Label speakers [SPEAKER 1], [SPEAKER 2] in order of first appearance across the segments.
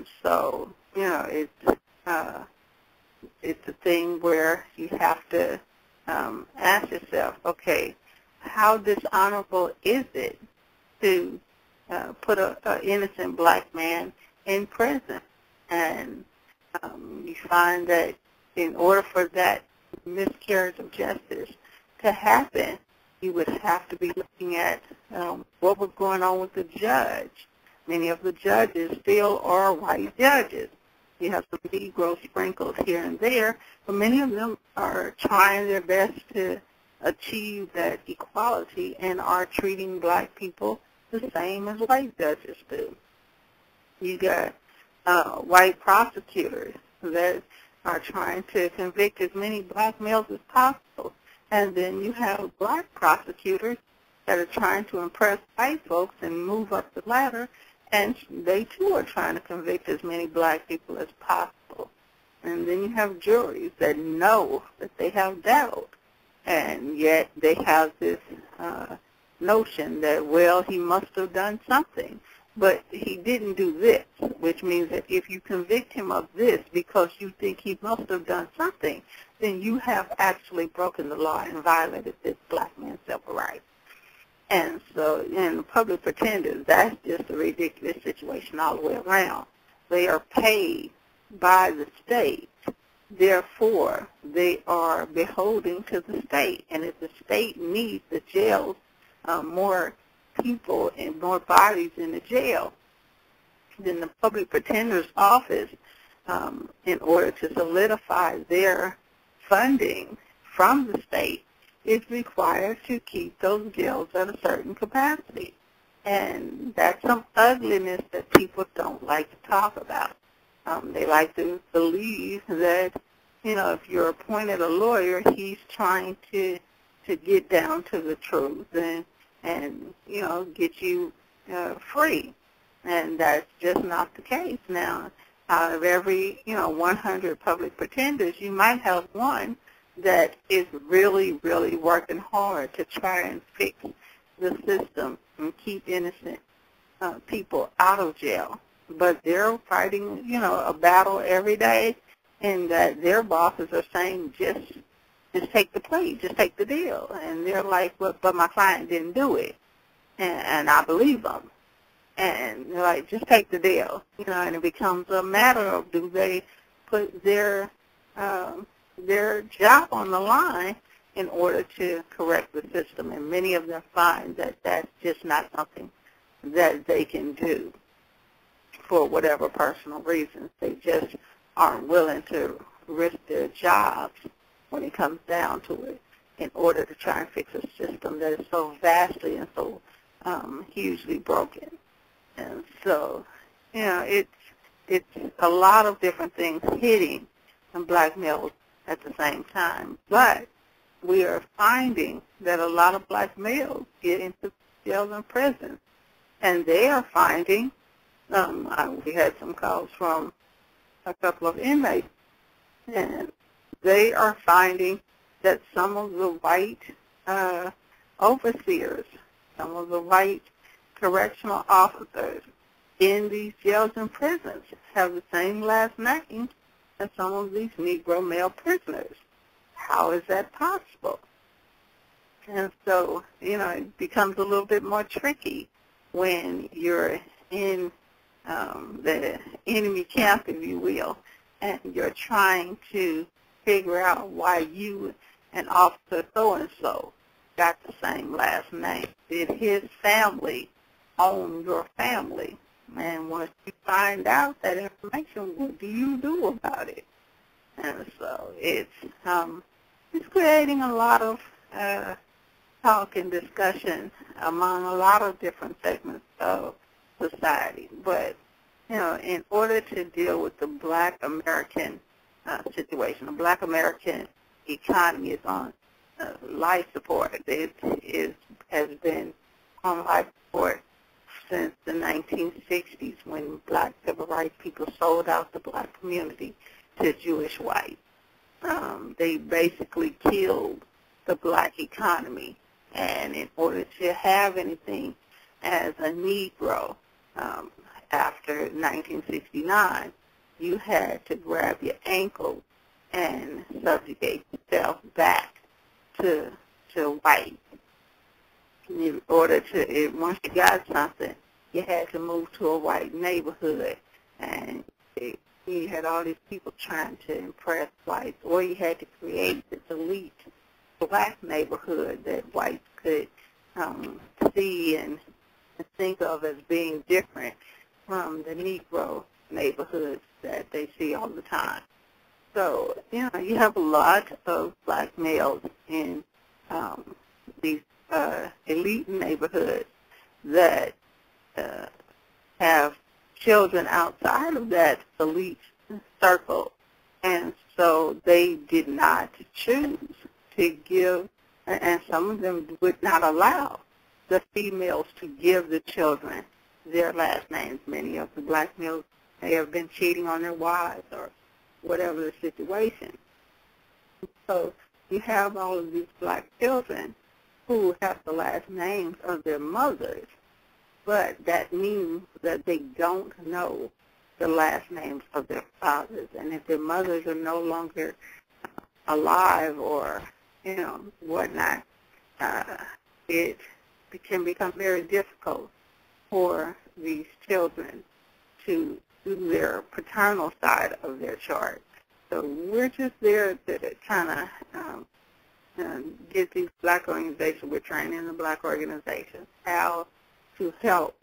[SPEAKER 1] And so, it's a thing where you have to ask yourself, okay, how dishonorable is it to put an innocent black man in prison? And you find that in order for that miscarriage of justice to happen, you would have to be looking at what was going on with the judge. Many of the judges still are white judges. You have some Negro sprinkles here and there, but many of them are trying their best to achieve that equality and are treating black people the same as white judges do. You got white prosecutors that are trying to convict as many black males as possible. And then you have black prosecutors that are trying to impress white folks and move up the ladder, and they too are trying to convict as many black people as possible. And then you have juries that know that they have doubt, and yet they have this notion that, well, he must have done something, but he didn't do this, which means that if you convict him of this because you think he must have done something, then you have actually broken the law and violated this black man's civil rights. And so, in the public pretenders, that's just a ridiculous situation all the way around. They are paid by the state. Therefore, they are beholden to the state. And if the state needs the jails, more people and more bodies in the jail, then the public pretender's office, in order to solidify their funding from the state, is required to keep those jails at a certain capacity. And that's some ugliness that people don't like to talk about. They like to believe that, if you're appointed a lawyer, he's trying to get down to the truth and get you free. And that's just not the case. Now, out of every, 100 public pretenders, you might have one that is really, really working hard to try and fix the system and keep innocent people out of jail. But they're fighting, a battle every day, and that their bosses are saying, just take the plea, just take the deal. And they're like, well, but my client didn't do it, and I believe them. And they're like, just take the deal, and it becomes a matter of, do they put their job on the line in order to correct the system. And many of them find that that's just not something that they can do for whatever personal reasons. They just aren't willing to risk their jobs when it comes down to it in order to try and fix a system that is so vastly and so hugely broken. And so, it's a lot of different things hitting black males at the same time. But we are finding that a lot of black males get into jails and prisons. And they are finding, we had some calls from a couple of inmates, and they are finding that some of the white overseers, some of the white correctional officers in these jails and prisons have the same last name as some of these Negro male prisoners. How is that possible? And so, it becomes a little bit more tricky when you're in the enemy camp, if you will, and you're trying to figure out why you and Officer so-and-so got the same last name. Did his family own your family? And once you find out that information, what do you do about it? And so it's creating a lot of talk and discussion among a lot of different segments of society. But, in order to deal with the black American situation, the black American economy is on life support. It has been on life support since the 1960s, when black civil rights people sold out the black community to Jewish whites. They basically killed the black economy, and in order to have anything as a Negro, after 1969, you had to grab your ankle and subjugate yourself back to white. In order to, once you got something, you had to move to a white neighborhood, and you had all these people trying to impress whites, or you had to create this elite black neighborhood that whites could see and think of as being different from the Negro neighborhoods that they see all the time. So, you have a lot of black males in these elite neighborhoods that have children outside of that elite circle, and so they did not choose to give, and some of them would not allow the females to give the children their last names. Many of the black males may have been cheating on their wives or whatever the situation. So you have all of these black children who have the last names of their mothers, but that means that they don't know the last names of their fathers. And if their mothers are no longer alive or, whatnot, it can become very difficult for these children to do their paternal side of their chart. So we're just there to kind of get these black organizations, we're training the black organizations how to help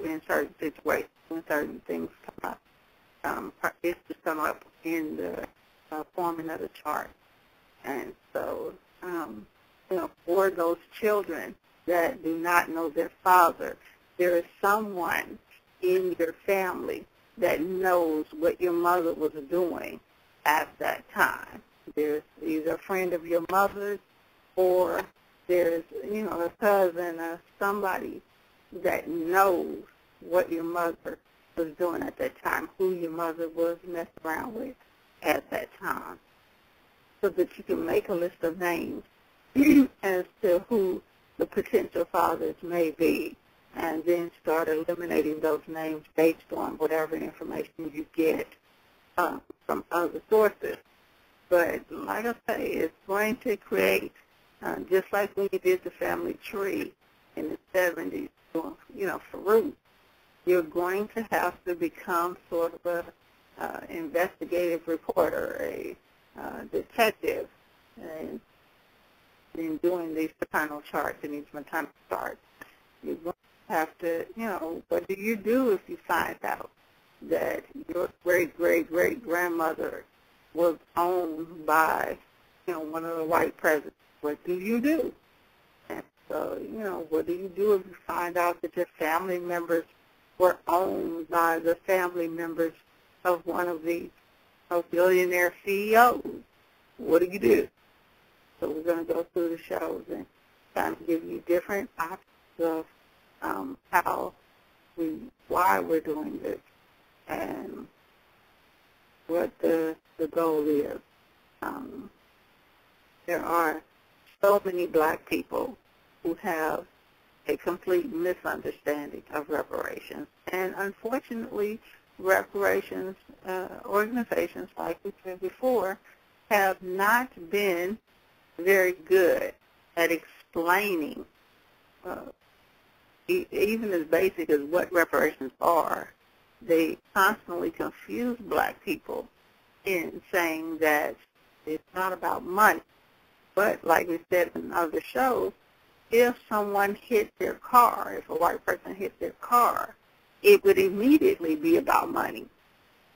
[SPEAKER 1] in certain situations when certain things come up. It's to come up in the forming of the chart. And so, for those children that do not know their father, there is someone in your family that knows what your mother was doing at that time. There's either a friend of your mother's, or there's, a cousin or somebody that knows what your mother was doing at that time, who your mother was messing around with at that time, so that you can make a list of names as to who the potential fathers may be, and then start eliminating those names based on whatever information you get from other sources. But like I say, it's going to create, just like when you did the family tree in the 70s, for roots, you're going to have to become sort of a investigative reporter, a detective, and in doing these paternal charts and these maternal charts. You're going to have to, what do you do if you find out that your great-great-great-grandmother was owned by, one of the white presidents? What do you do? And so, what do you do if you find out that your family members were owned by the family members of one of these billionaire CEOs? What do you do? So we're going to go through the shows and kind of give you different options of why we're doing this and what the goal is. There are so many black people who have a complete misunderstanding of reparations. And unfortunately, reparations organizations, like we said before, have not been very good at explaining even as basic as what reparations are. They constantly confuse black people in saying that it's not about money. But like we said in other shows, if someone hit their car, if a white person hit their car, it would immediately be about money.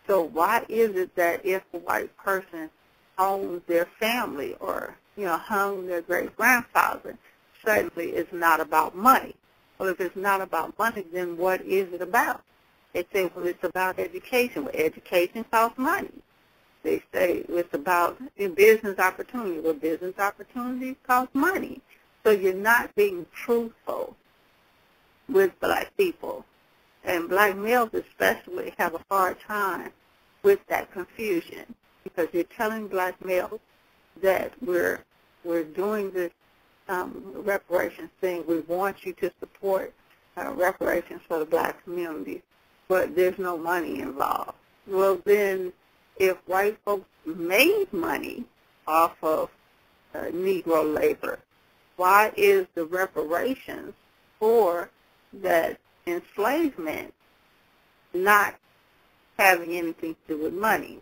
[SPEAKER 1] So why is it that if a white person owns their family or, hung their great-grandfather, suddenly it's not about money? Well, if it's not about money, then what is it about? They say, well, it's about education. Well, education costs money. They say it's about business opportunity. Well, business opportunities cost money. So you're not being truthful with black people. And black males especially have a hard time with that confusion, because you're telling black males that we're doing this reparations thing. We want you to support reparations for the black community. but there's no money involved. Well, then, if white folks made money off of Negro labor, why is the reparations for that enslavement not having anything to do with money?